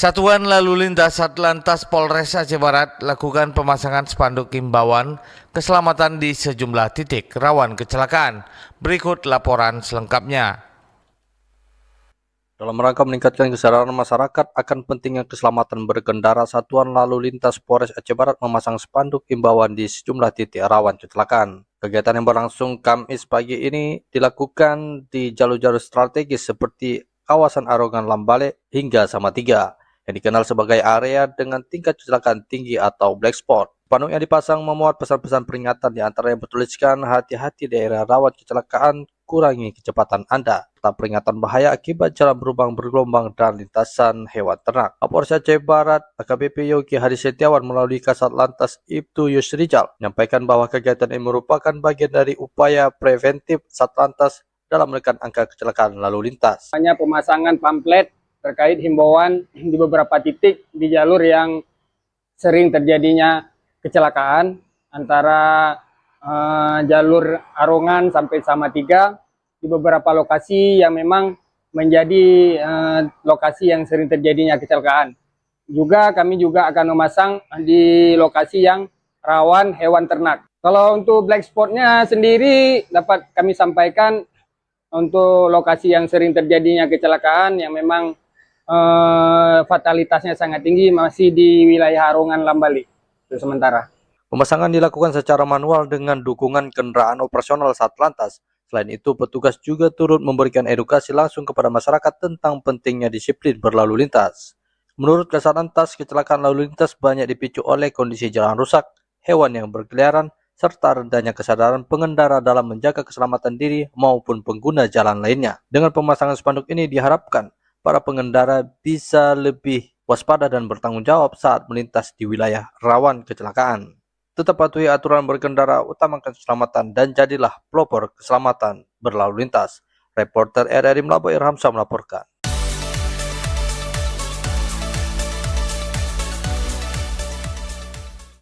Satuan Lalu Lintas Satlantas Polres Aceh Barat lakukan pemasangan spanduk himbauan keselamatan di sejumlah titik rawan kecelakaan. Berikut laporan selengkapnya. Dalam rangka meningkatkan kesadaran masyarakat akan pentingnya keselamatan berkendara, Satuan Lalu Lintas Polres Aceh Barat memasang spanduk himbauan di sejumlah titik rawan kecelakaan. Kegiatan yang berlangsung Kamis pagi ini dilakukan di jalur-jalur strategis seperti kawasan Arongan Lambale hingga Samatiga, yang dikenal sebagai area dengan tingkat kecelakaan tinggi atau black spot. Spanduk yang dipasang memuat pesan-pesan peringatan, di antara yang bertuliskan hati-hati daerah rawan kecelakaan, kurangi kecepatan Anda, serta peringatan bahaya akibat jalan bergelombang dan lintasan hewan ternak. Kapolres Aceh Barat AKBP Yogi Hadi Setiawan melalui Kasat Lantas Ibtu Yusrijal menyampaikan bahwa kegiatan ini merupakan bagian dari upaya preventif Satlantas dalam menekan angka kecelakaan lalu lintas. Hanya pemasangan pamflet terkait himbauan di beberapa titik di jalur yang sering terjadinya kecelakaan antara jalur Arongan sampai Samatiga, di beberapa lokasi yang memang menjadi lokasi yang sering terjadinya kecelakaan. Juga kami juga akan memasang di lokasi yang rawan hewan ternak. Kalau untuk black spotnya sendiri dapat kami sampaikan untuk lokasi yang sering terjadinya kecelakaan yang memang fatalitasnya sangat tinggi masih di wilayah Arongan Lambale itu sementara. Pemasangan dilakukan secara manual dengan dukungan kendaraan operasional Satlantas. Selain itu, petugas juga turut memberikan edukasi langsung kepada masyarakat tentang pentingnya disiplin berlalu lintas. Menurut Kasat Lantas, kecelakaan lalu lintas banyak dipicu oleh kondisi jalan rusak, hewan yang berkeliaran, serta rendahnya kesadaran pengendara dalam menjaga keselamatan diri maupun pengguna jalan lainnya. Dengan pemasangan spanduk ini diharapkan para pengendara bisa lebih waspada dan bertanggung jawab saat melintas di wilayah rawan kecelakaan. Tetap patuhi aturan berkendara, utamakan keselamatan, dan jadilah pelopor keselamatan berlalu lintas. Reporter RRI Melabu Irhamsa melaporkan.